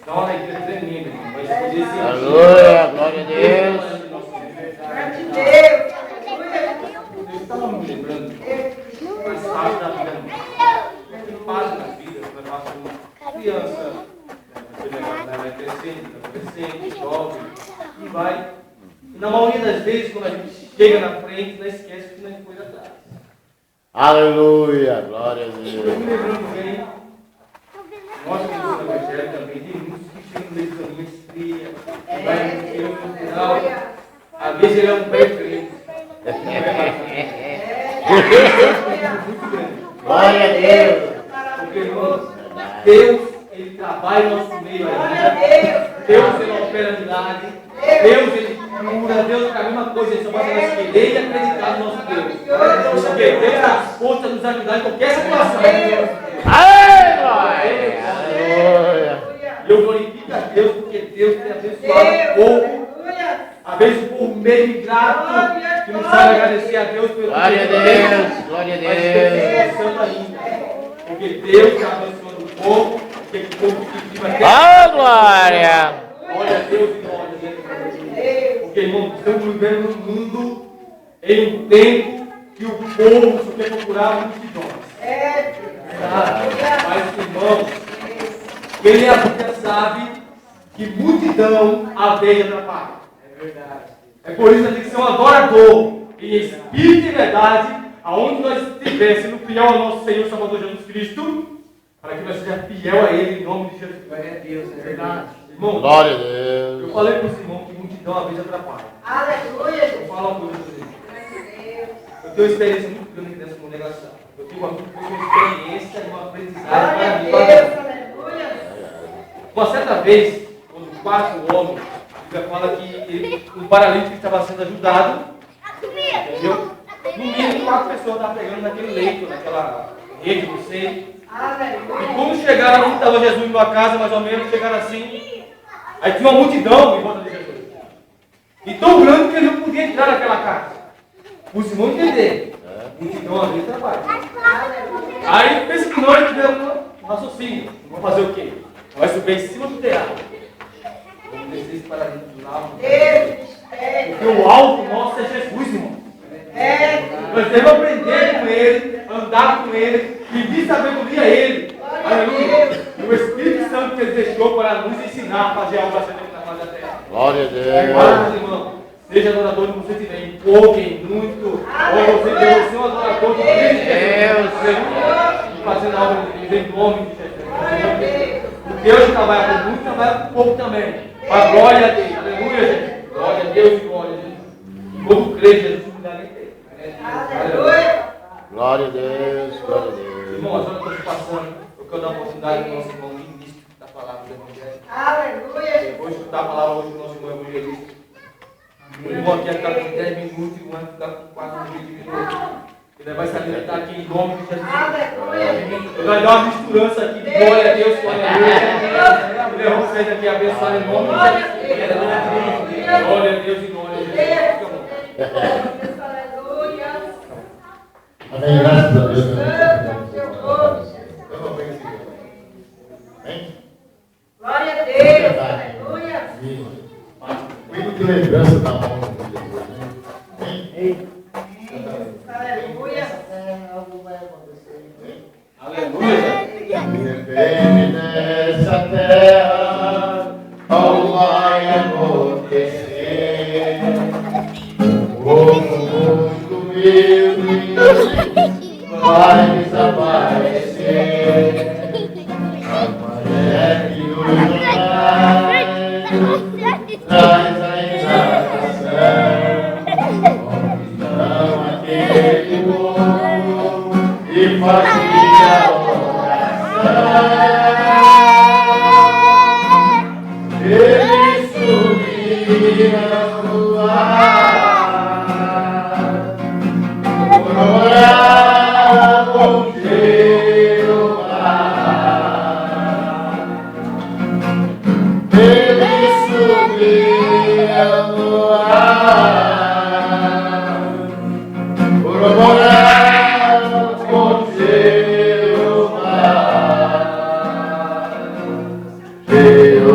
Dá uma alegria tremenda, irmão. Vai escolher esse Aleluia, glória a Deus. Eu estava me lembrando mais fácil da vida. Tem fase na vida, vai passar uma criança, vai crescendo, adolescente, jovem, e vai. E na maioria das vezes, quando a gente chega na frente, não esquece que não foi atrás. Aleluia, glória a Eu Deus. me lembrando bem, nós que estamos no Evangelho também, tem muitos que chegam no meio do caminho, esfria, vai no final, às vezes ele é um pré-crente. Muito grande. Glória a Deus. Porque, irmãos, Deus, Ele trabalha no nosso meio ainda. Deus, Ele opera milagre. Deus, Ele cura. Deus, é a mesma coisa. Ele só basta nós querer e acreditar no nosso Deus. Porque Deus está disposto a nos ajudar em qualquer situação. Aleluia. E eu glorifico a Deus porque Deus tem abençoado o povo. Às vezes o povo meio ingrato, que não sabe agradecer a Deus pelo Glória a Deus, glória a Mas Deus. Deus ainda. Porque Deus está abençoando o povo, porque o povo que vive até. Oh, glória. Glória a Deus e glória a Deus. Porque, irmão, estamos vivendo num mundo, em um tempo, que o povo só quer procurar multidões. Mas, irmãos, quem é a Bíblia sabe que multidão a vez atrapalha. É verdade. É por isso que a gente tem que ser um adorador, em espírito e verdade, aonde nós estivéssemos fiel ao nosso Senhor Salvador Jesus Cristo, para que nós sejamos fiel a Ele em nome de Jesus. Glória a Deus, é verdade. Irmão, Glória a Deus. eu falei para os irmãos que multidão a vez atrapalha. Aleluia. Eu falo uma coisa para vocês. Eu tenho uma experiência muito grande nessa congregação. Eu tenho uma experiência e uma aprendizagem maravilhosa. Uma certa vez, quando o quarto homem, a Bíblia fala que um paralítico estava sendo ajudado, entendeu? No mínimo 4 pessoas estavam pegando naquele leito, naquela rede, não sei. E quando chegaram, onde estava Jesus numa casa, mais ou menos, chegaram assim, aí tinha uma multidão em volta de Jesus. E tão grande que ele não podia entrar naquela casa. Os irmãos entenderam. Multidão a vezes trabalha. Aí pensa que nós tivemos um raciocínio. Vamos fazer o quê? Vai subir em cima do telhado. Vamos descer esse paralítico lá. Porque o alvo nosso é Jesus, irmão. Nós devemos aprender com Ele, andar com Ele, pedir sabedoria a Ele. Aleluia. E o Espírito Santo que Ele deixou para nos ensinar a fazer algo assim na face da terra. Glória a Deus. Agora, irmão, seja adorador de você tiver em pouco, em muito, ou você deve ser um adorador de Deus, e fazendo algo em nome de Jesus. Deus que trabalha com muito, trabalha com pouco também. A glória a Deus. Aleluia, gente. Glória a Deus e glória a Deus. Como crê Jesus, não dá nem tempo. Aleluia. Glória a Deus, glória a Deus. Irmão, as horas que eu estou passando, eu quero dar uma oportunidade ao nosso irmão ministro da palavra do Evangelho. Eu vou escutar a palavra hoje do nosso irmão evangelista. O irmão aqui vai ficar com 10 minutos e o irmão vai ficar com 4 minutos. Ele vai se alimentar aqui em nome de Jesus. Ele vai dar uma misturança aqui de glória a Deus, glória a Deus. Ele vai vocês aqui abençoar em nome de Jesus. Glória a Deus e glória a Deus. Amém, graças a Deus. Glória a Deus, aleluia. Muito de lembrança da mão de Jesus, né? Aleluia. Aleluia. Depende dessa terra, algo vai acontecer. Como muito humilde vai desaparecer. A maré que nos traz a exaltação. Conquistão aquele povo e faz minha oração. Ele subia no ar, por orar com Jeová. Ele subia no ar, por orar com Jeová. Jeová.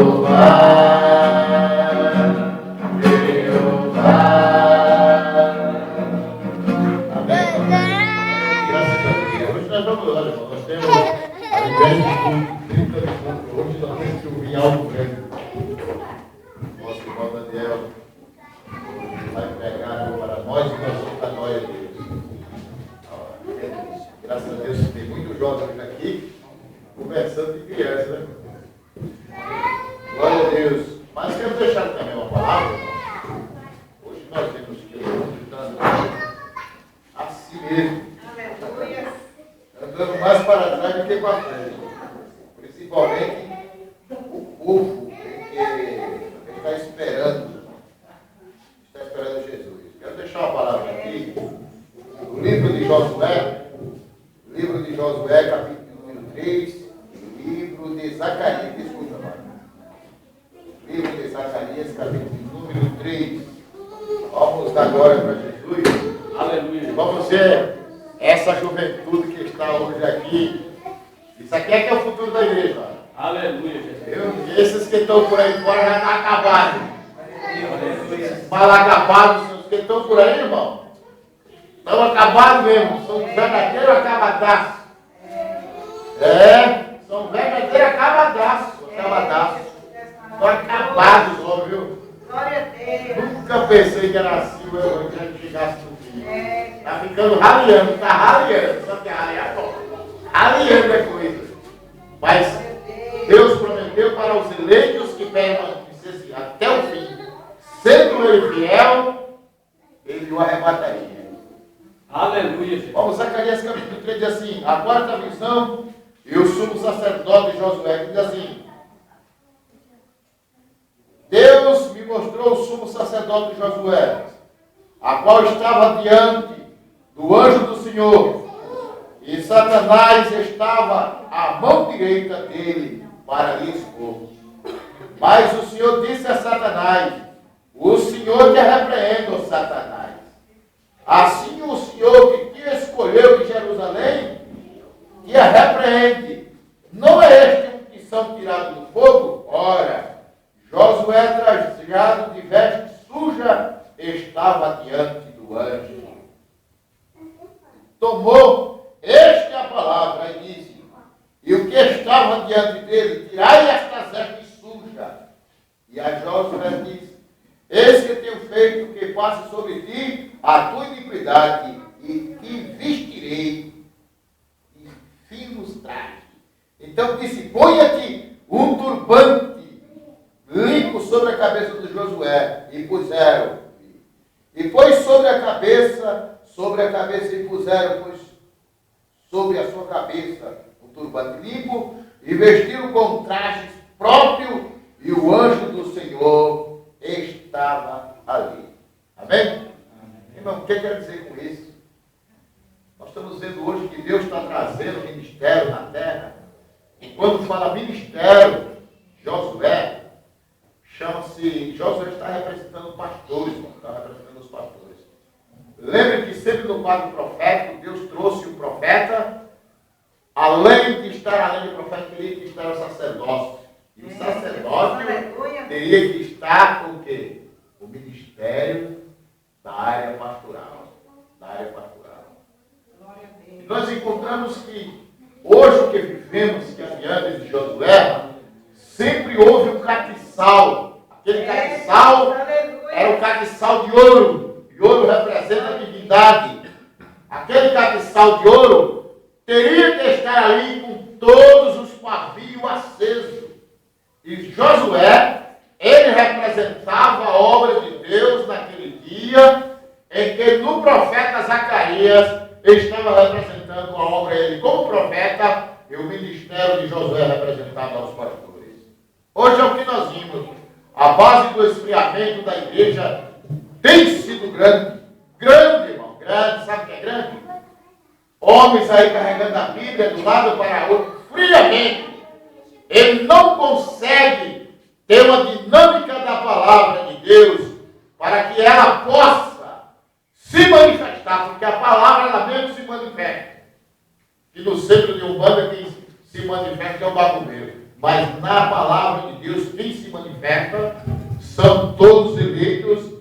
se manifesta é o bagulheiro. Mas na palavra de Deus tem oferta, são todos eleitos,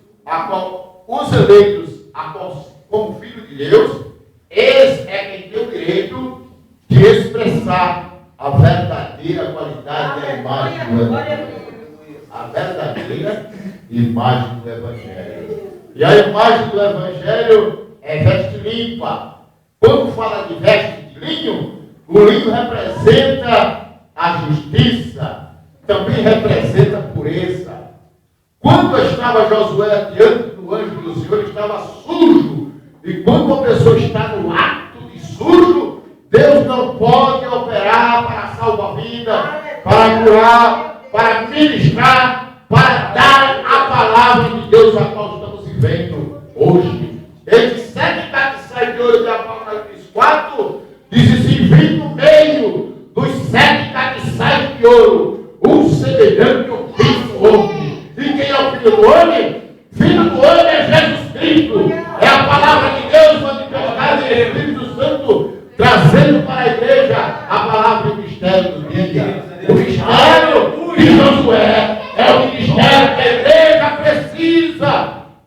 os eleitos como filho de Deus, esse é quem tem o direito de expressar a verdadeira qualidade da imagem do Evangelho. A verdadeira imagem do Evangelho. E a imagem do Evangelho é veste limpa. Quando fala de veste de linho, o linho representa a justiça, também representa a pureza. Quando estava Josué diante do anjo do Senhor, estava sujo. E quando uma pessoa está no ato de sujo, Deus não pode operar para salvar a vida, para curar, para ministrar, para dar a palavra de Deus a qual estamos vivendo hoje. Esses 7 castiçais de ouro de Apocalipse 4 diz assim: vi no meio dos 7 castiçais de ouro um semelhante ao Filho do Homem. E quem é o Filho do Homem? Filho do Homem é Jesus Cristo. É a palavra de Deus manifestada em Espírito Santo, trazendo para a igreja a palavra do mistério do dia. O mistério de Josué é o mistério que a igreja precisa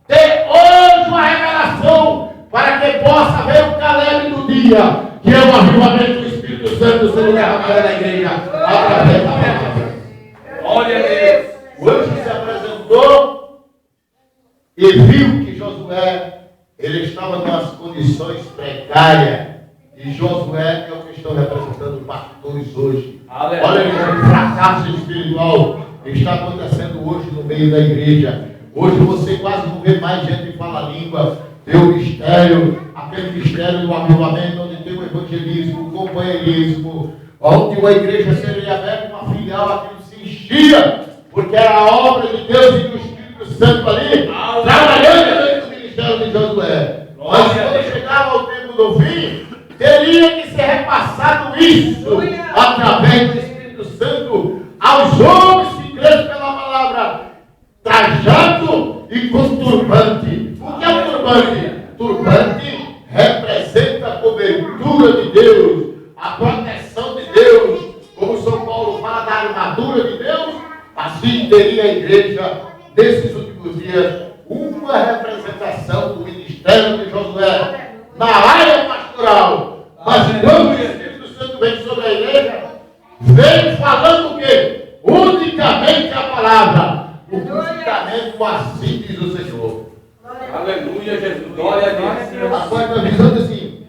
ter hoje uma revelação para que possa ver o Caleb do dia, que é o avivamento do Espírito Santo sendo derramado na igreja através da palavra. Glória a Deus. O anjo se apresentou e viu que Josué ele estava em umas condições precárias. E Josué é o que estão representando pastores hoje. Aleluia. Olha, o fracasso espiritual está acontecendo hoje no meio da igreja. Hoje você quase não vê mais gente que fala a língua. Tem o mistério, aquele mistério do avivamento, onde tem o evangelismo, o companheirismo, onde uma igreja seria aberta, uma filial, aquilo se enchia, porque era a obra de Deus e do Espírito Santo ali, trabalhando dentro do ministério de Josué. Mas quando chegava ao tempo do fim, teria que ser repassado isso através do Espírito Santo aos homens que creem pela palavra, trajado e com turbante. O que é o turbante? Turbante representa a cobertura de Deus, a proteção de Deus. Como São Paulo fala da armadura de Deus, assim teria a igreja nesses últimos dias uma representação do ministério de Josué na área pastoral. Mas quando o Espírito Santo vem sobre a igreja, vem falando o quê? Unicamente a palavra. Unicamente o assim diz o Senhor. Aleluia, Jesus. Glória a Deus. A quarta visão diz assim: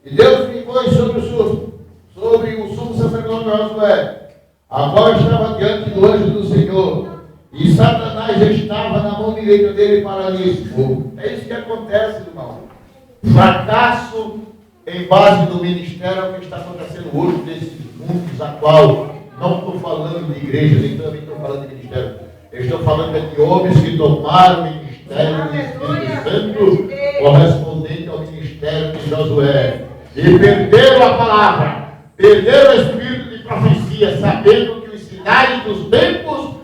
e Deus me pôs sobre o sumo sacerdote Josué, a qual estava diante do anjo do Senhor, e Satanás estava na mão direita dele para lhe expor. É isso que acontece, irmão. Fracasso em base do ministério é o que está acontecendo hoje nesses mundos a qual não estou falando de igreja, nem também estou falando de ministério. Eu estou falando de homens que tomaram o ministério do Espírito Santo correspondente ao ministério de Josué e perderam a palavra, perderam o espírito de profecia, sabendo que os sinais dos tempos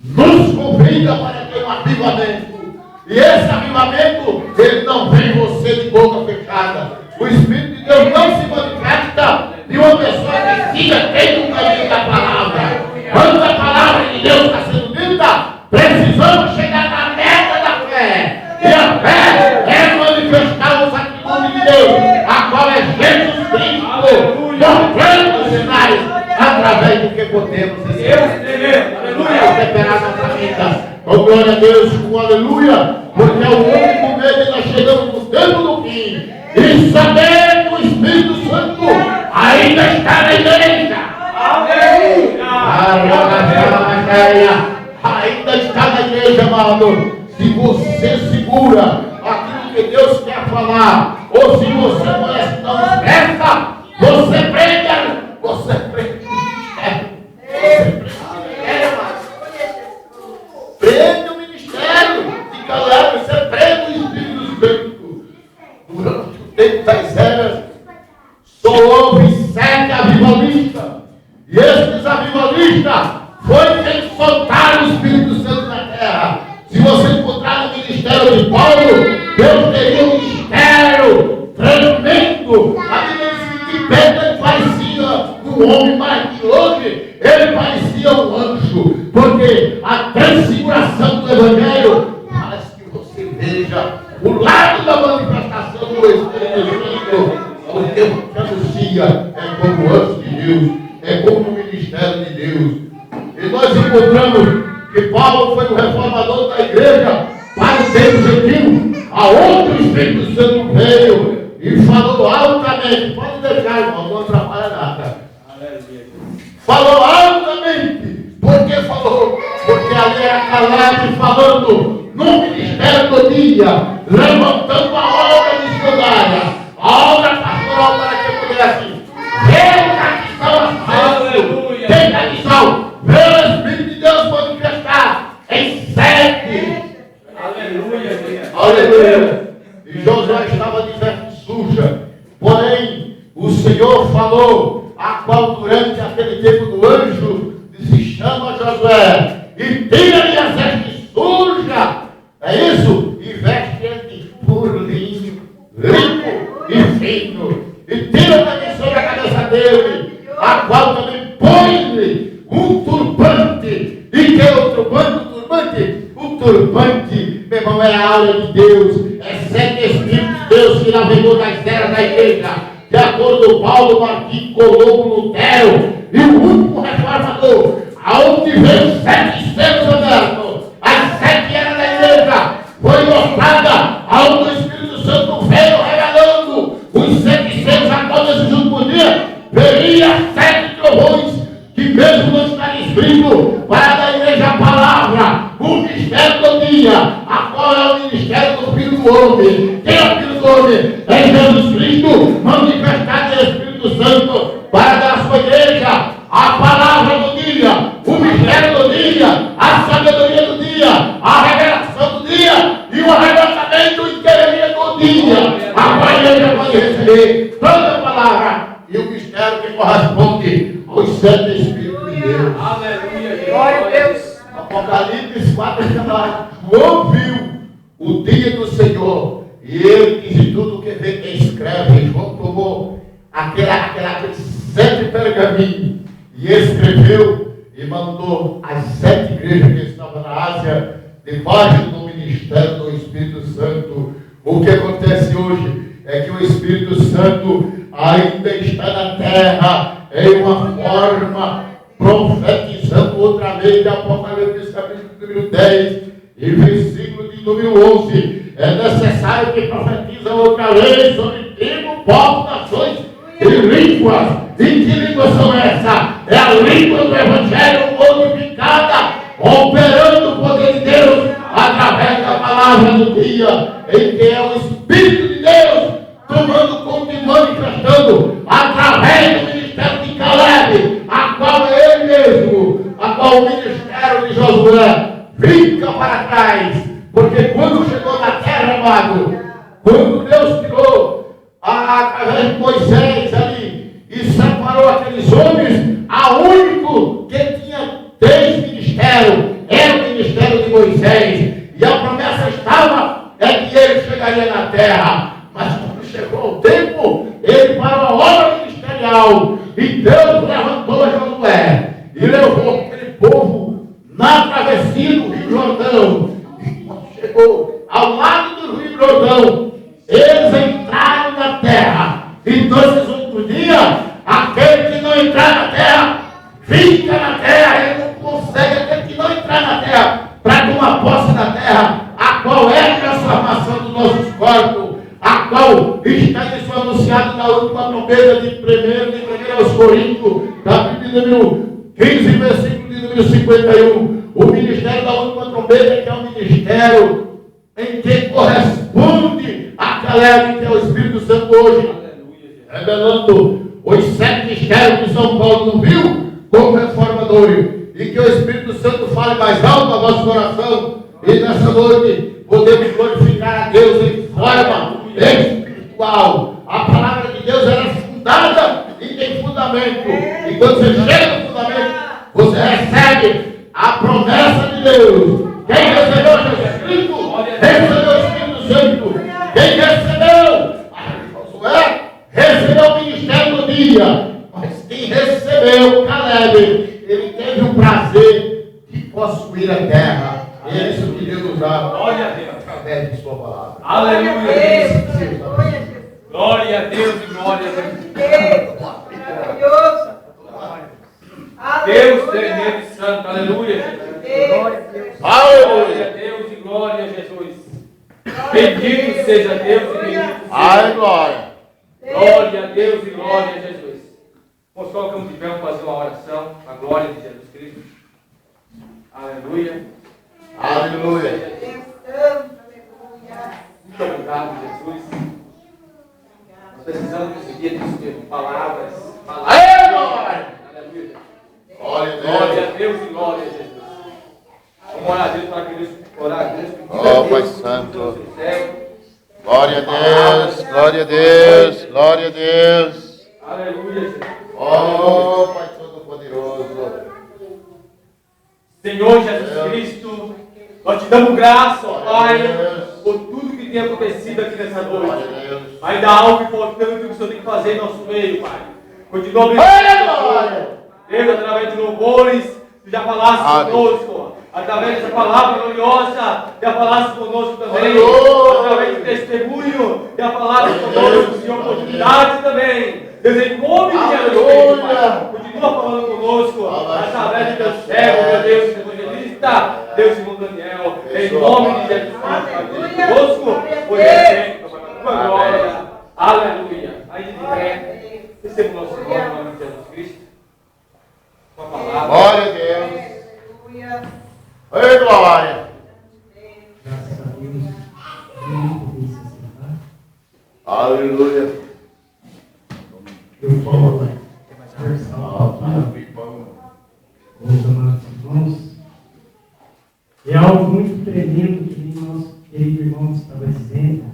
nos convida para ter um avivamento. E esse avivamento, ele não vem em você de boca fechada. O Espírito de Deus não se manifesta de uma pessoa que siga tendo o caminho da palavra. Quando a palavra de Deus está sendo dita, precisamos chegar na meta da fé. E a fé é manifestar os atributos de Deus, a qual é Jesus Cristo, mostrando os sinais através do que podemos receber. Aleluia! Temperar nossa vida. Oh, glória a Deus, com aleluia, porque é o único meio que nós chegamos no tempo do fim e saber que o Espírito Santo ainda está na igreja. Ainda está na igreja, amado. Se você segura aquilo que Deus quer falar, ou se você parece não expressa, você prende prende o ministério de Caleb, você prende o Espírito Santo. Durante o tempo das eras, só houve 7 avivalistas. E esses avivalistas foi quem soltaram o Espírito Santo na terra. Se você encontrar no ministério de Paulo, Deus teria um ministério tremendo. A Bíblia diz que Pedro ele parecia um homem, mas de hoje ele parecia um anjo. Porque sobre a transfiguração do Evangelho, mas que você veja o lado da manifestação do Espírito Santo, porque o que anuncia é como o anjo de Deus, é como o ministério de Deus. E nós encontramos que Paulo foi o reformador da igreja para o tempo gentil, aonde o Espírito Santo veio e falou altamente. Pode deixar, irmão, não atrapalha nada. Falou altamente. Por que falou? Porque ali era Caleb falando no ministério do dia, levantando a obra missionária, a obra pastoral para que pudesse ver a missão aceita, tem a missão, ver o Espírito de Deus manifestar em sete. Aleluia. E Josué estava de veste suja, porém o Senhor falou, a qual durante aquele tempo do anjo disse: chama Josué e tira-lhe as vestes sujas. É isso? E veste de puro linho, limpo e fino, e tira também sobre a cabeça dele, a qual também põe-lhe um turbante. E que é o turbante? O turbante, meu irmão, é a aura de Deus, é sete Espíritos de Deus que navegou nas terras da igreja, de acordo com Paulo, Martim, Colombo, Lutero e o último reformador, aonde veio sete selos abertos, as sete eras da igreja, foi mostrada aonde o Espírito Santo veio revelando os sete selos a qual nesse último dia veria sete trovões, que mesmo não está escrito para da igreja a palavra, o mistério do dia, a qual é o ministério do Filho do Homem. Quem é o Filho do Homem? É Jesus Cristo, manifestado em Espírito Santo, para dar à sua igreja a palavra do dia, o mistério do dia, a sabedoria do dia, a revelação do dia e o arrebatamento inteiro do dia, a qual a igreja pode receber toda a palavra e o mistério que corresponde aos sete Espíritos de Deus. Aleluia. Glória a Deus. Apocalipse 4, João viu o dia do Senhor, e ele diz tudo o que vem quem escreve. João tomou aqueles sete pergaminhos e escreveu e mandou às sete igrejas que estavam na Ásia, debaixo do ministério do Espírito Santo. O que acontece hoje é que o Espírito Santo ainda está na terra em uma forma, profetizando outra vez de Apocalipse capítulo número 10 e versículo de número 11. É necessário que profetiza outra vez sobre tribo, povo, nações e línguas. E que línguas são essas? É a língua do Evangelho modificada, operando o poder de Deus através da palavra do dia, em que é o Espírito de Deus tomando conta e manifestando através do ministério de Caleb, a qual é ele mesmo, a qual o ministério de Josué fica para trás, porque quando chegou na terra, amado, quando Deus tirou através de Moisés ali e separou aqueles homens, a único que tinha 3 ministérios era o ministério de Moisés, e a promessa estava que ele chegaria na terra. Mas quando chegou o tempo, ele parou a obra ministerial e Deus levantou Josué e levou aquele povo na travessia do Rio Jordão. E quando chegou ao lado do Rio Jordão, eles entraram na terra. Então, esses últimos dias, aquele que não entrar na terra, fica na terra. Ele não consegue, aquele que não entrar na terra, para tomar posse da terra, a qual é a transformação dos nossos corpos, a qual está isso anunciado na última trombeta de 1 aos Coríntios, capítulo número 15, versículo de número 51. O ministério da última trombeta, que é o ministério em que corresponde a Caleb, que é o Espírito Santo hoje, revelando os 7 mistérios que São Paulo não viu como reformadores, e que o Espírito Santo fale mais alto ao nosso coração, e nessa noite podemos glorificar a Deus em forma espiritual. A palavra de Deus ela é fundada e tem fundamento. E quando você chega no fundamento, você recebe a promessa de Deus. Quem recebeu Jesus Cristo, recebeu o Espírito Santo. Quem recebeu Josué, recebeu o ministério do dia. Mas quem recebeu Caleb, ele teve o prazer de posse possuir a terra. É isso que Deus nos dá. Glória a Deus. Através de sua palavra. Aleluia. Aleluia, Jesus. Glória a Deus e glória a Deus. Deus, maravilhoso. Deus tremendo e santo. Aleluia. Glória a Deus. Glória a Deus e glória a Jesus. Bendito seja Deus e bendito seja. Glória. Glória a Deus e glória a Jesus. Nós colocamos de pé para fazer uma oração. A glória de Jesus Cristo. Aleluia. Aleluia. Deus santo, aleluia. Muito obrigado, Jesus. Nós precisamos desse dia de palavras. Aleluia. Aleluia. Glória Glória a Deus e glória a Jesus. Vamos orar a Deus para que Deus orar a Deus. Oh, Pai Santo. Glória a Deus, glória a Deus, glória a Deus. Aleluia, Jesus. Oh, Pai Todo-Poderoso. Senhor Jesus Cristo, nós te damos graça, ó Pai, por tudo que tem acontecido aqui nessa noite. Ainda há algo importante que o Senhor tem que fazer em nosso meio, Pai. Continua abençoando. Deus, através de louvores, tu já falaste conosco. Através dessa palavra gloriosa, já falaste conosco também. Através do testemunho, já falaste conosco, Senhor, oportunidade também. Deus, em nome de Jesus, Pai, continua falando conosco. Através de teu servo, meu Deus, evangelista, Deus, irmão Daniel. Em nome de Jesus, Pai, conosco, por exemplo, para a tua glória. Aleluia. Aí de pé, receba o nosso nome, em nome de Jesus Cristo. Uma palavra. Glória a Deus. Aleluia. Oi, glória. Graças a Deus, muito bem se sentar. Aleluia. Eu quero conversar um pouquinho com os amados irmãos. É algo muito tremendo que o nosso querido irmão estava dizendo.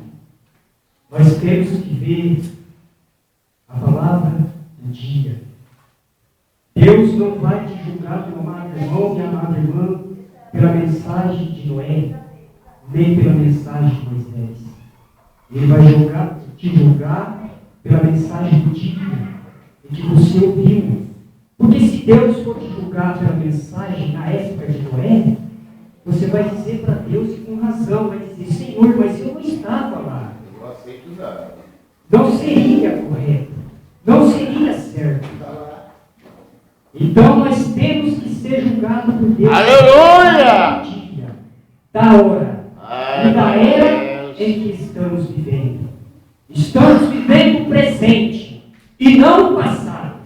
Nós temos que ver a palavra do dia. Deus não vai te julgar, meu amado irmão e amada irmã, pela mensagem de Noé, nem pela mensagem de Moisés. Ele vai te julgar pela mensagem do dia e que você ouviu. Porque se Deus for te julgar pela mensagem na época de Noé, você vai dizer para Deus e com razão, vai dizer, Senhor, mas eu não estava lá. Eu não aceito nada. Não seria correto, não seria certo. Então nós temos que ser julgados por Deus. Aleluia! Dia, da hora e da era em que estamos vivendo. Estamos vivendo o presente e não o passado.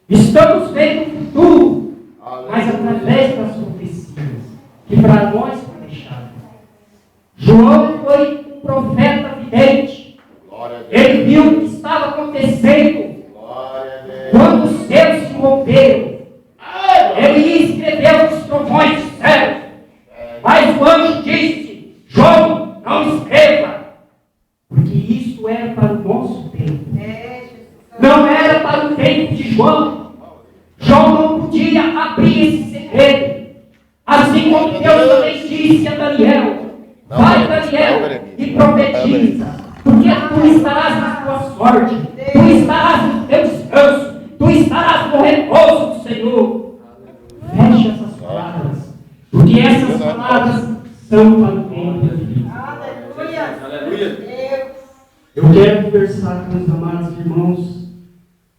Estamos vendo o futuro, mas através das profecias que para nós foi deixado. João foi um profeta vidente. Ele viu o que estava acontecendo quando os céus se romperam. Ele escreveu os trovões do céu. Mas o anjo disse: João, não escreva, porque isso era para o nosso tempo. Não era para o tempo de João. João não podia abrir esse segredo. Assim como Deus também disse a Daniel: vai, Daniel, e profetiza, porque tu estarás na tua sorte, tu estarás no teu descanso, tu estarás no repouso do Senhor. Feche essas palavras, porque essas palavras são para o tempo de vida. Aleluia. Eu quero conversar com os amados irmãos,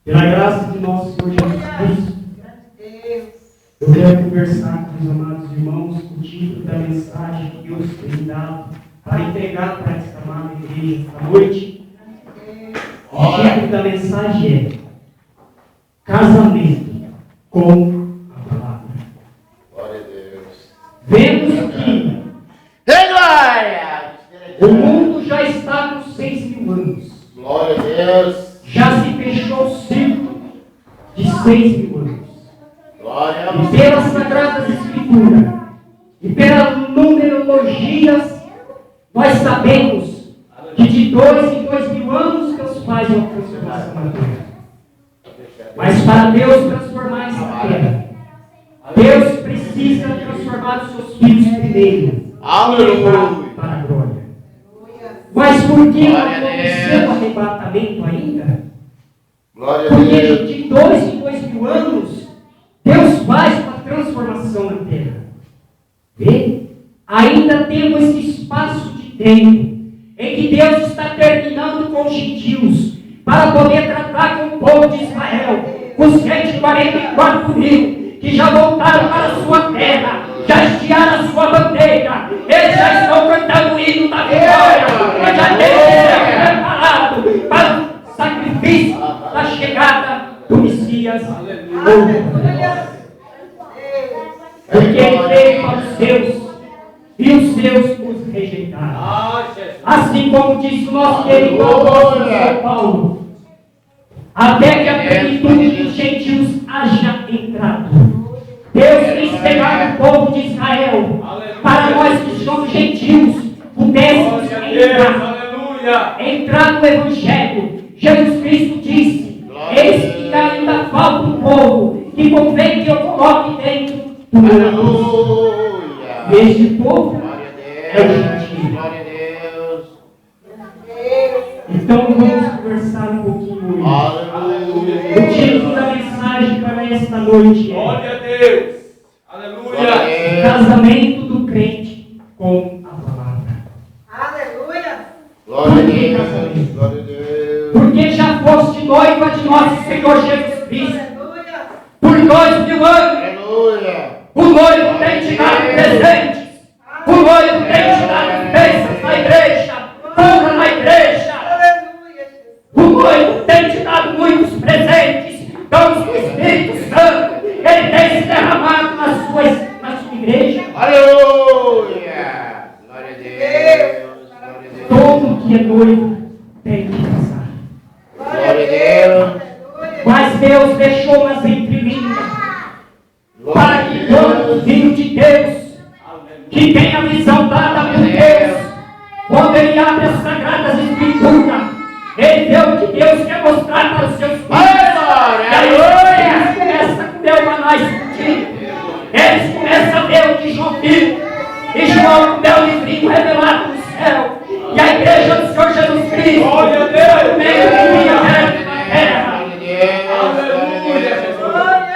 pela graça de nosso Senhor Jesus Cristo. Eu quero conversar com os amados irmãos o título da mensagem que Deus tem dado para entregar para esta amada igreja esta noite. O título da mensagem é Casamento com a Palavra. Glória a Deus. Vemos que o mundo já está com 6.000 anos. Glória a Deus. Já se fechou o ciclo de 6.000 anos. Glória a E pelas Sagradas Escrituras e pelas numerologias, nós sabemos que de 2 em 2.000 anos Deus faz uma transformação na terra. Mas para Deus transformar essa terra, Deus precisa transformar os seus filhos primeiro. Aleluia. Para a glória. Mas por que não aconteceu o arrebatamento ainda? Glória a Porque Deus. de 2 em 2.000 anos, Deus faz uma transformação na terra. ainda temos esse espaço de tempo em que Deus está terminando com os gentios para poder tratar com o povo de Israel, os 144 mil que já voltaram para a sua terra, já estiaram a sua bandeira, eles já estão cantando o hino da vitória, e já têm preparado para o sacrifício da chegada do Messias. Porque ele veio para os seus, e os seus os rejeitaram. Assim como disse o nosso querido apóstolo São Paulo, até que a plenitude dos gentios haja entrado. Deus quis pegar o povo de Israel, para nós que somos gentios, pudéssemos entrar no Evangelho. Jesus Cristo disse: eis que ainda falta um povo, que convém que eu coloque dentro do meu povo. E este povo é o gentio. Então vamos conversar um pouquinho hoje. O título da mensagem para esta noite é: Glória a Deus! Aleluia! Casamento do crente com a palavra. Aleluia! Glória a Deus! Glória a Deus! Porque já foste noiva de nosso Senhor Jesus Cristo Aleluia! por 2000 anos. Aleluia! O noivo tem te dado presentes. O noivo tem te dado bênçãos na igreja, honra na igreja. Aleluia! O noivo tem te dado muitos presentes, dons do Espírito Santo. Ele tem se derramado na sua igreja. Aleluia! Glória a Deus! Glória a Deus! Todo que é noivo tem que casar. Glória a Deus! Mas Deus deixou nas entrelinhas para que todo filho de Deus que tem a visão dada por Deus, quando ele abre as sagradas escrituras, ele vê o que Deus quer mostrar para os seus filhos. E aí eles começam a comer o maná escondido. Eles começam a ver o que João viu. E João comeu o livrinho revelado no céu. E a igreja do Senhor Jesus Cristo comeu o livrinho aberto na terra.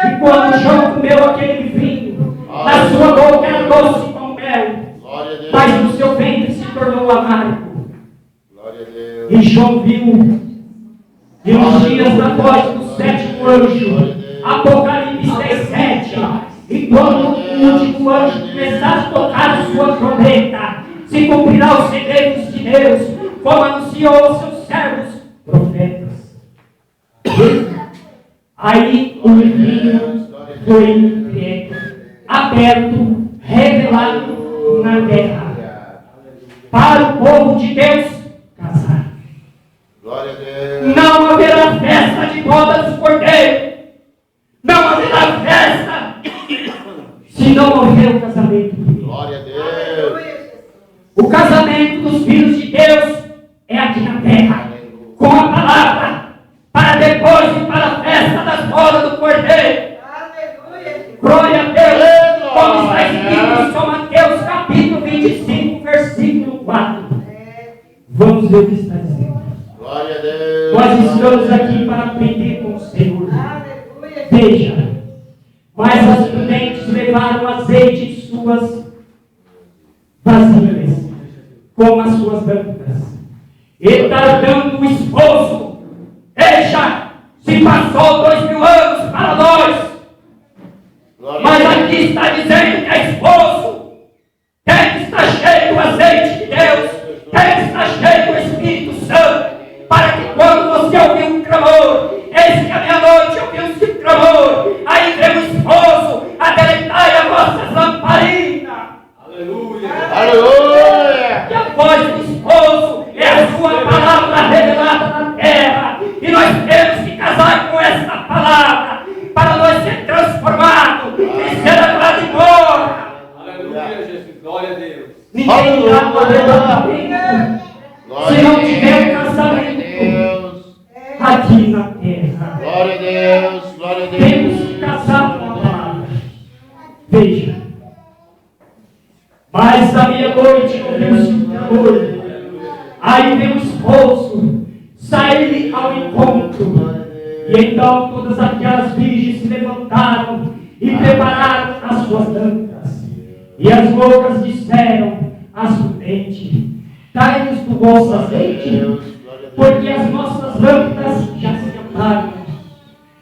E quando João comeu aquele livrinho, na sua boca era doce como mel, mas no seu ventre se tornou amargo. E João viu, e nos dias da voz do sétimo anjo, Apocalipse 10:7, e quando o último anjo começar a tocar a sua trombeta, se cumprirá os segredos de Deus, como anunciou aos seus servos profetas. Aí o livrinho foi entregue, aberto, revelado na terra, para o povo de Deus casar. Glória a Deus! Não haverá festa de bodas do Cordeiro. Não haverá festa se não houver o casamento. Glória a Deus! O casamento dos filhos de Deus é aqui na terra, com a palavra, para depois ir para a festa das bodas do Cordeiro. Aleluia! Glória a Deus, como está escrito em São Mateus capítulo 25, versículo 4. Vamos ver o que está dizendo. Glória a Deus! Nós estamos aqui para aprender com o Senhor. Aleluia! Veja, mas as prudentes levaram azeite em suas vasilhas, com as suas brancas. E tardando o esposo, veja, se passou 2000 anos para nós. Mas aqui está dizendo que é esposo, tem que estar cheio do azeite de Deus, tem que estar cheio do Espírito Santo, para que quando você ouvir um clamor, eis que à meia-noite ouviu-se um clamor, aí vem o esposo, a deleitai a vossa lamparina. Aleluia! Aleluia! Que a voz do esposo é a sua palavra revelada na terra, e nós temos que casar com essa palavra, para nós ser transformados e ser levado embora. Aleluia, Jesus! Glória a Deus! Ninguém dá para arrependimento se não tiver casamento aqui na terra. Glória a Deus! Glória a Temos Deus! que casar com a palavra. Veja. Mas à meia-noite ouviu-se um clamor. Aí veio o esposo sair ao encontro. E então todas aquelas virgens se levantaram e prepararam as suas lâmpadas. E as loucas disseram às prudentes: dai-nos do vosso azeite, porque as nossas lâmpadas já se apagam.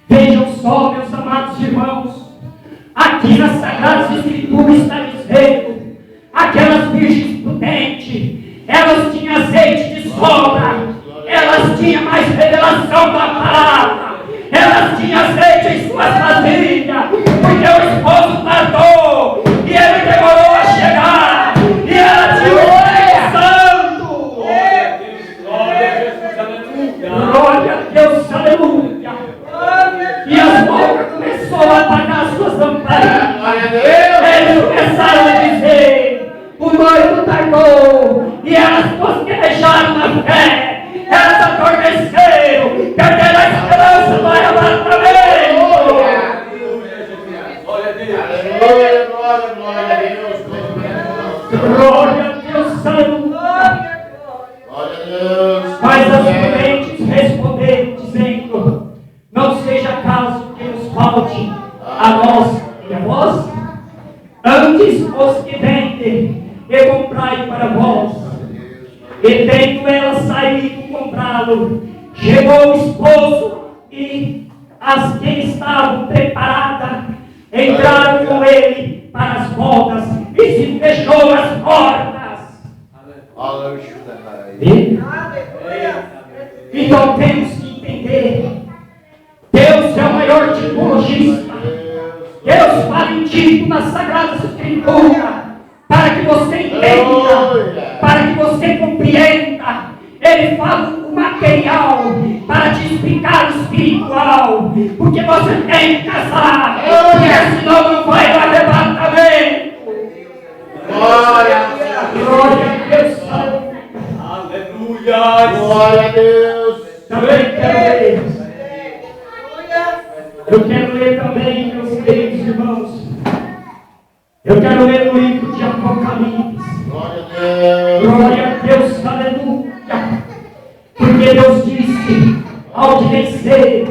Vejam só, meus amados irmãos, aqui nas Sagradas Escrituras está dizendo: aquelas virgens prudentes, elas tinham azeite de sobra, elas tinham mais revelação da palavra, elas tinham azeite em suas vasilhas, porque o esposo tardou e ele demorou a chegar, e ela tinha o Espírito Santo. Glória a Deus, aleluia. E as loucas começaram a apagar as suas lamparinas. Eles começaram a dizer: o noivo tardou, e elas bosquejaram na fé, elas adormeceram, perderam a esperança do arrebatamento. Glória a Deus, aleluia. Mas as prudentes responderam, dizendo: não seja caso que nos falte a nós e a vós, antes os que vendem e comprai para vós. E tendo ela saído comprá-lo, chegou o esposo, e as que estavam preparadas entraram com ele para as bodas, e se fechou as portas. Então temos que entender: Deus é o maior tipologista. Deus fala em tipo nas Sagradas Escrituras, para que você entenda, para que você compreenda. Ele fala o material para te explicar o espiritual, porque você tem que casar, porque senão não vai no arrebatamento. Glória a Deus. Aleluia. Glória a Deus. Também quero ler. Eu quero ler também, meus queridos irmãos. Eu quero ler o livro de Apocalipse. Glória a Deus. Glória a Deus, aleluia. Porque Deus disse ao de vencer: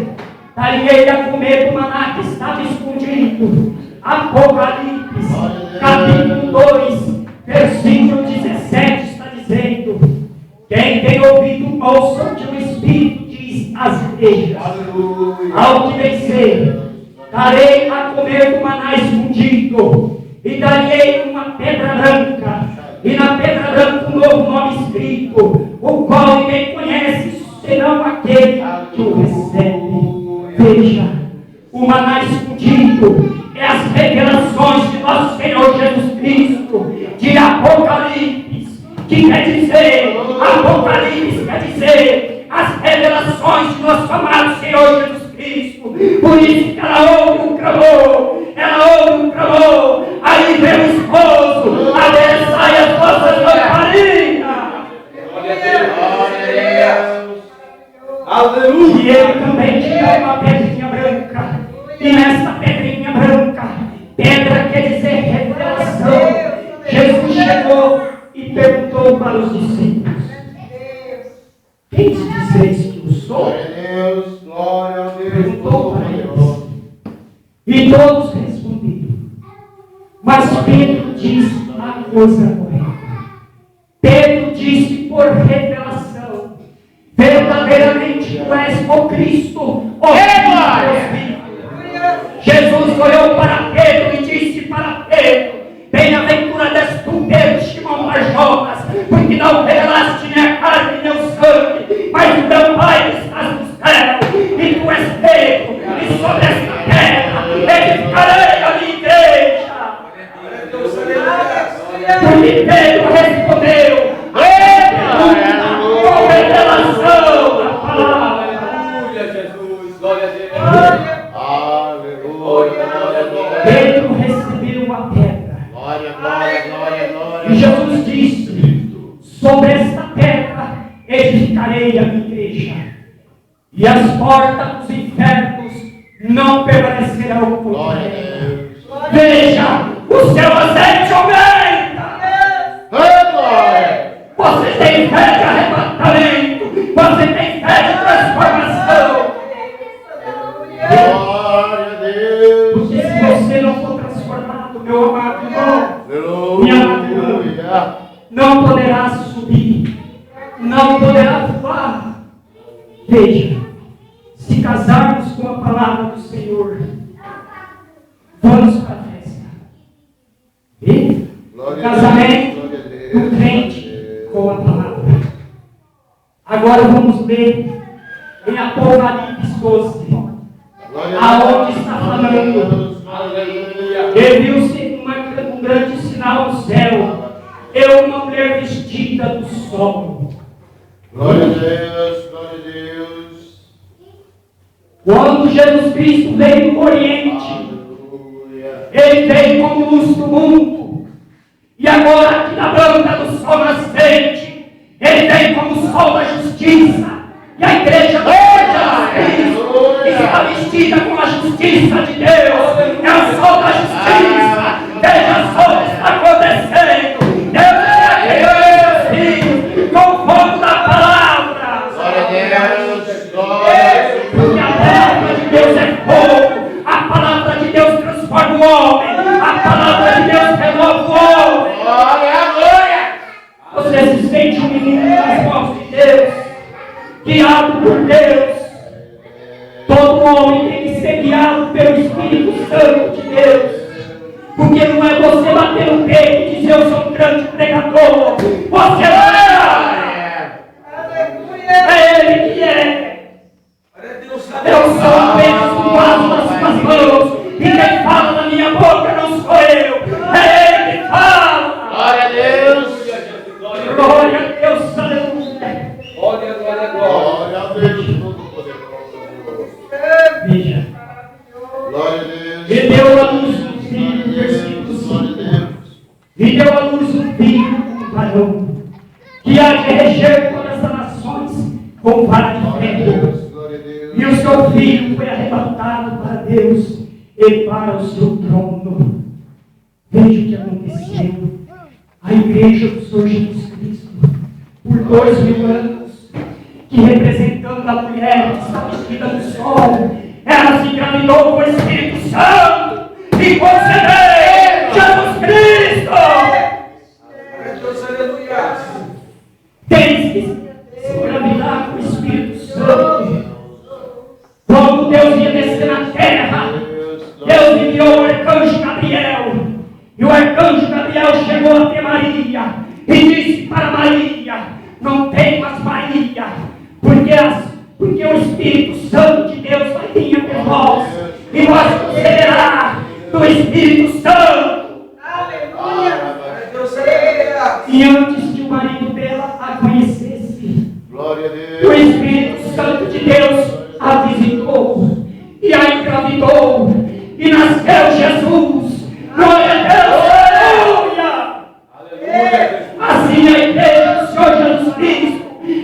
daí a comer do maná que estava escondido. Apocalipse, capítulo 2, versículo 17 está dizendo: quem tem ouvido, ouça o que o Espírito diz às igrejas. Ao que vencer, darei a comer do maná escondido, e darei uma pedra branca, e na pedra branca um novo nome escrito, o qual ninguém conhece, senão aquele que o recebe. Veja, o maná escondido é as revelações de nosso Senhor Jesus Cristo, de Apocalipse, que quer dizer, Apocalipse quer dizer as revelações de nosso amado Senhor Jesus Cristo. Por isso que ela ouve um clamor, aí vem o esposo, adereçai as vossas lamparinas. Aleluia. E ele também tinha uma pedrinha branca, e nessa pedrinha branca, pedra quer dizer revelação. Jesus chegou e perguntou para os discípulos: quem dizeis que eu sou? Glória a Deus. Glória a Deus. Perguntou para eles. E todos responderam. Mas Pedro disse a coisa correta. Pedro disse por revelação: verdadeiramente tu és o Cristo, o Filho de Deus. Jesus olhou para Pedro e disse para Pedro: bem-aventurado tu, Pedro, Simão Barjonas, porque não revelaste nem a carne nem o sangue, mas o meu Pai que estás no céu. E tu és Pedro, e sobre esta terra edificarei a minha igreja. Porque Pedro respondeu: com revelação da palavra. Aleluia, Jesus. Glória a Deus. Aleluia. Pedro recebeu uma pedra. E Jesus disse: sobre esta pedra edificarei a minha igreja, e as portas dos infernos não permanecerão contra ela. Veja, o seu azeite aumenta. Você tem fé de arrebatamento, você tem fé de transformação. Glória a Deus. Porque se você não for transformado, meu amado irmão, não poderá subir, não poderá voar. Veja, se casarmos com a palavra do Senhor, vamos para a festa. E casamento do crente com a palavra. Agora vamos ler em Apocalipse 12, aonde está falando. E viu-se um grande sinal no céu, e uma mulher vestida do sol. Glória a Deus, glória a Deus. Quando Jesus Cristo veio do Oriente, Ele veio como luz do mundo. E agora aqui na banda do sol nascente, Ele vem como o sol da justiça. E a igreja hoje está vestida com a justiça de Deus. É o sol da justiça. Veja só o que está acontecendo. Deus está aqui com o fogo da palavra. Glória a Deus, glória. Porque a palavra de Deus é fogo. A palavra de Deus transforma o homem. A palavra de Deus renova o homem. Glória, glória. Você se sente um menino nas mãos de Deus, guiado por Deus. Todo homem tem que ser guiado pelo Espírito Santo de Deus. Porque não é você bater no peito e dizer eu sou um grande pregador. Você não é. É Ele que é. Eu sou apenas um vaso nas suas mãos. E quem fala na minha boca não sou eu. É Ele que fala. Glória a Deus. Glória a Deus, aleluia. Glória, glória, glória. Glória a Deus, todo-poderoso. Veja, Glória a Deus. e deu a luz um filho, versículo 5. E deu a luz um filho, um varão, que há de reger todas as nações com vara de Glória a ferro. Deus, glória a Deus. E o seu filho foi arrebatado para Deus e para o seu trono. Veja o que aconteceu. A igreja do Senhor Jesus Cristo, por 2000 anos, que representando a mulher que está vestida do sol, ela se engravidou com o Espírito Santo e concedeu Jesus Cristo. Tem que se engravidar com o Espírito Santo. Quando Deus ia descer na terra, Deus enviou o arcanjo Gabriel. E o arcanjo Gabriel chegou até Maria e disse para Maria: não temas, Maria, porque o Espírito Santo de Deus vai vir até vós e vós concederá do Espírito Santo. E antes que o marido dela a conhecesse, Glória a o Deus. Espírito Santo de Deus a visitou e a engravidou e nasceu Jesus. Glória a Deus, aleluia! Assim a igreja do Senhor Jesus Cristo,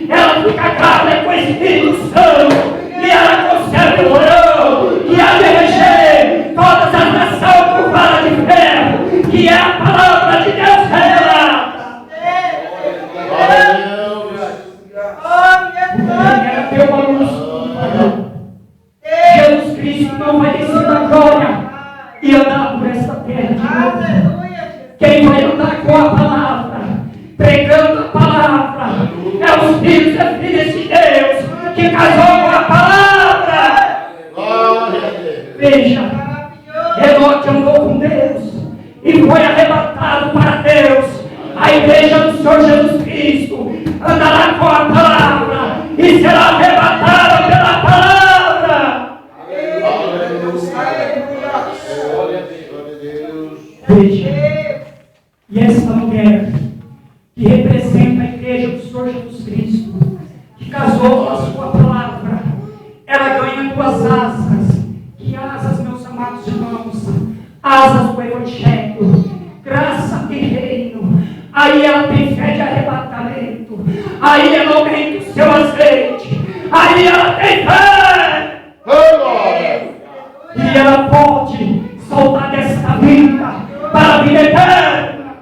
ela fica grávida com o Espírito Santo e ela concebe o varão que há de reger todas as nações com vara de ferro, que é a palavra de Deus revelada. Glória a Deus. Ela deu uma luz do varão. Jesus Cristo não vai descer da glória e andar por esta terra de novo. Quem vai andar com a palavra, pregando a palavra, é os filhos e filhas de Deus, que casou com a palavra. Glória a Deus. Veja, Enoque andou com Deus e foi arrebatado para Deus. A igreja do Senhor Jesus Cristo andará com a palavra e será arrebatada pela palavra. Glória a Deus. Glória a Deus. Veja, e essa mulher que representa a igreja do Senhor Jesus Cristo, que casou com a sua palavra, ela ganha duas asas. Que asas, meus amados irmãos? Asas do Evangelho, graça e reino. Aí ela tem fé de arrebatamento, aí ela aumenta o seu azeite, aí ela tem fé. Glória. E ela pode soltar desta vida para a vida eterna.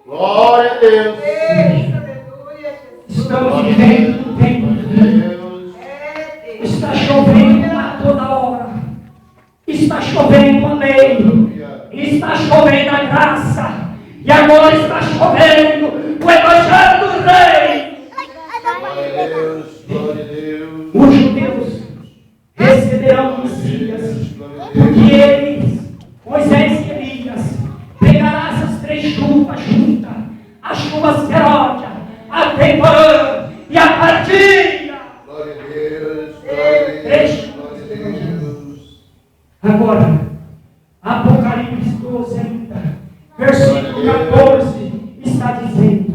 Glória a Deus. Estamos vivendo um tempo de Deus. está chovendo a toda hora, está chovendo a lei, está chovendo a graça, E agora está chovendo o Evangelho do Rei. Glória a Deus, glória a Deus. Os judeus receberão o Messias, porque eles, Moisés e Elias, pegará essas três chuvas juntas, as chuvas Seródia, a temporã e a partilha. Glória a Deus, glória a Deus. Agora, Apocalipse 12 ainda, versículo 14, está dizendo: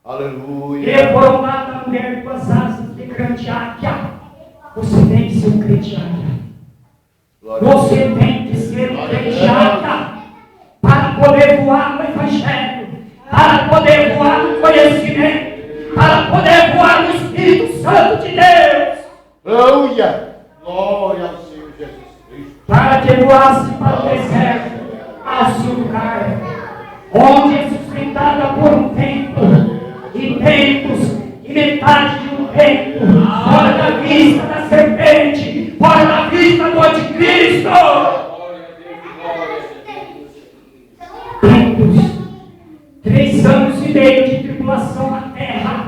Aleluia. e foram lá da mulher com as asas de grande águia. Você tem que ser um crente águia. Você tem que ser um crente águia para poder voar no Evangelho, para poder voar no conhecimento, para poder voar no Espírito Santo de Deus. Aleluia. Glória ao Senhor Jesus Cristo. Para que voasse para o deserto, ao seu lugar, onde é sustentada por um tempo, e tempos, e metade de um tempo, fora da vista da serpente, fora da vista do anticristo. Tempos, 3 anos e meio de tribulação na terra,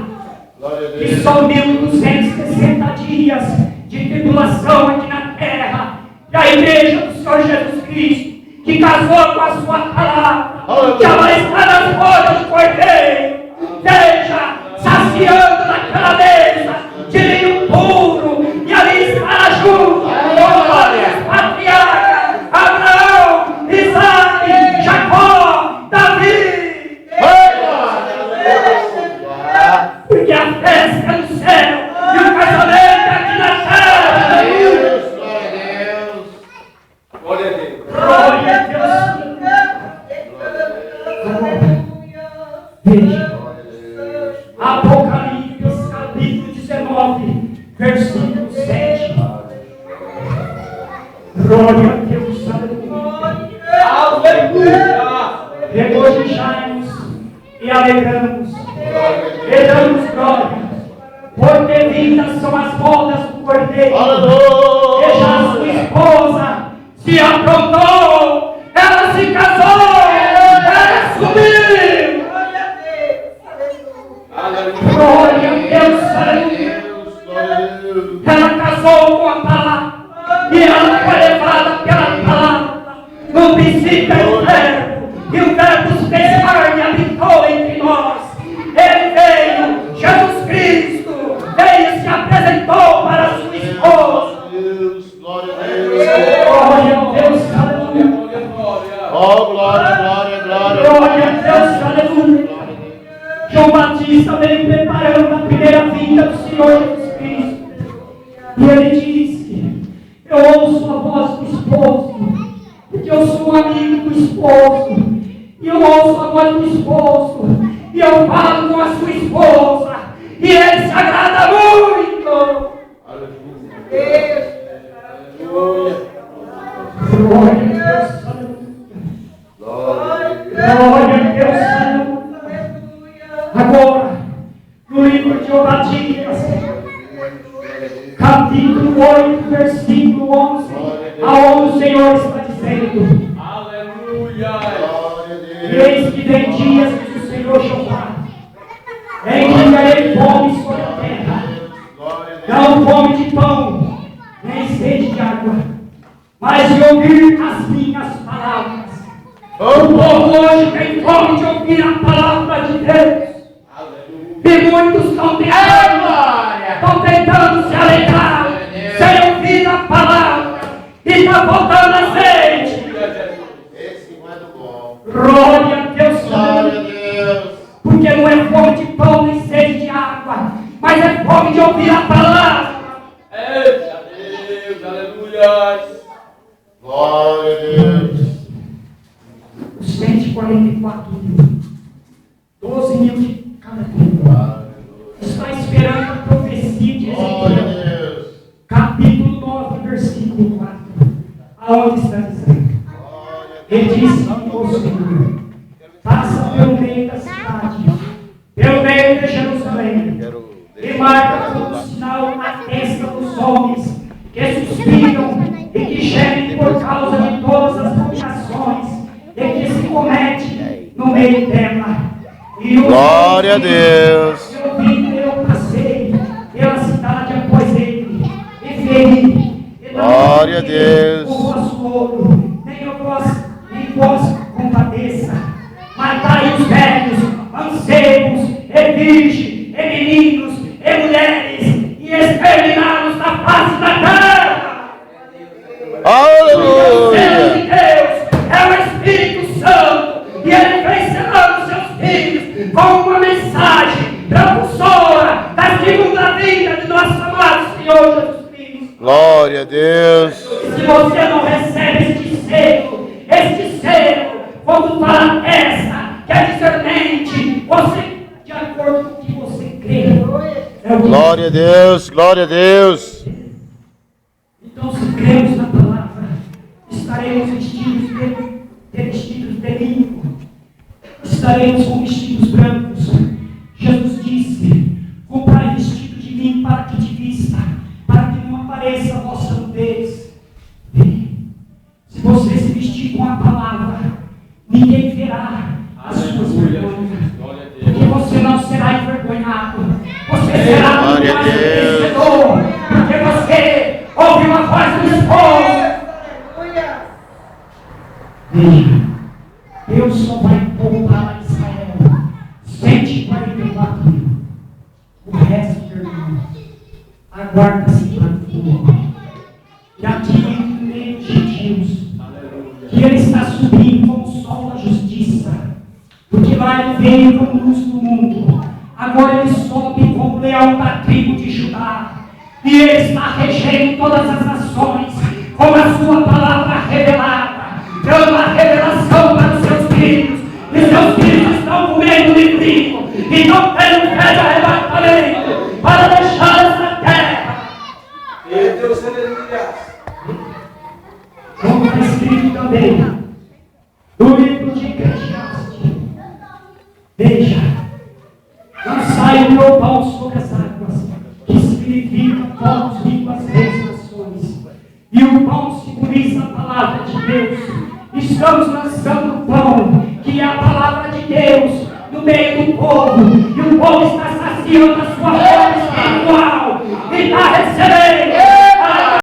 Glória a que Deus. são 1260 dias de tribulação aqui na terra, e a igreja do Senhor Jesus Cristo, que casou com a sua palavra, que ela está nas bodas do Cordeiro, veja, saciando naquela mesa de vinho puro, e ali está junto os patriarcas, Abraão, Isaac, Jacó, Davi, porque a festa é no céu e o casamento é aqui na terra. Glória a Deus. Glória a Deus. Glória a Deus. Veja, Apocalipse capítulo 19, versículo 7. Glória a Deus, aleluia. Aleluia. Regozijai-nos e alegramos, e damos glória, porque vindas são as bodas do Cordeiro, e já a sua esposa se aprontou, ela se casou, ela subiu. Glória a Deus, aleluia. Ela casou com a palavra, e ela foi levada pela palavra. No princípio é o verbo, e o verbo se fez carne e habitou entre nós. Ele veio, Jesus Cristo, veio e se apresentou para a sua esposa. Glória a Deus. Glória a Deus, aleluia. Oh, glória, glória, glória. Glória a Deus, aleluia. João Batista veio preparando a primeira vinda do Senhor Jesus Cristo. E ele disse: eu ouço a voz do esposo, porque eu sou um amigo do esposo. E eu ouço a voz do esposo, e eu falo com a sua esposa, e ele se agrada muito. Aleluia. Glória a Deus, aleluia. Glória a Deus, aleluia. Agora, no livro de Obadias, capítulo 8, versículo 11, aonde o Senhor está dizendo: Aleluia. Glória a Deus. eis que vem dias, diz o Senhor Jeová, em que darei fome sobre a terra, Glória a Deus. não fome de pão, nem sede de água, mas de ouvir as minhas palavras. O povo hoje tem fome de ouvir a palavra de Deus. E muitos estão tentando se alegrar sem ouvir a palavra. E está faltando azeite. Esse não é do bom. Glória a Deus, Glória a Deus. porque não é fome de pão nem sede de água, mas é fome de ouvir a palavra. Eita Deus, aleluia. Glória a Deus. Os 144 mil, 12 mil de cada tribo, está esperando a profecia de Glória a Ezequiel, Deus. capítulo 9, versículo 4, aonde está dizendo: Glória a ele disse ao Senhor: passa pelo meio da cidade, pelo meio de Jerusalém, e marca como sinal a testa dos homens que suspiram e que gemem por causa de todas as abominações e que se comete no dela. E Glória a Deus. Eu passei pela cidade após ele, e feri. Glória a Deus. O vosso ouro, nem vós compadeça. Matai os velhos, mancebos, e virgens, e meninos, e mulheres, e exterminá-los da face da terra. Aleluia. O Deus de Deus é o Espírito Santo, e ele vem selando seus filhos com uma mensagem propulsora da segunda vinda de nosso amado Senhor Jesus Cristo. Glória a Deus. Se você não recebe este selo, quando fala essa, que é discernente, você, de acordo com o que você crê, é o que. Glória a Deus. Glória a Deus. Então, se cremos na palavra, estaremos vestidos de linho, estaremos com vestidos brancos. Jesus disse: comprai vestido de linho para que te vista, para que não apareça a vossa nudez. Se você se vestir com a palavra, ninguém verá as suas vergonhas, porque você não será envergonhado, você será muito mais vencedor, porque você ouviu a voz do esposo. Aleluia. Veja, Deus só vai poupar a Israel 144 mil. O resto, meu irmão, aguarda-se para o fogo. E aqui no meio de gentios, que ele está subindo como o sol da justiça, porque lá ele veio como luz do mundo, agora ele sobe como leão da tribo de Judá, e ele está regendo todas as nações com a sua palavra revelada, dando a revelação para os seus filhos, e seus filhos estão comendo livrinho, e não têm fé de arrebatamento para deixar essa terra. Deus, aleluia. Como está escrito também no livro de Eclesiastes: veja, lançai o meu pão sobre as águas, que significa povos, línguas, reis, nações. E o pão simboliza a palavra de Deus. Estamos lançando o pão, que é a palavra de Deus, no meio do povo, e o povo está saciando a sua fome espiritual.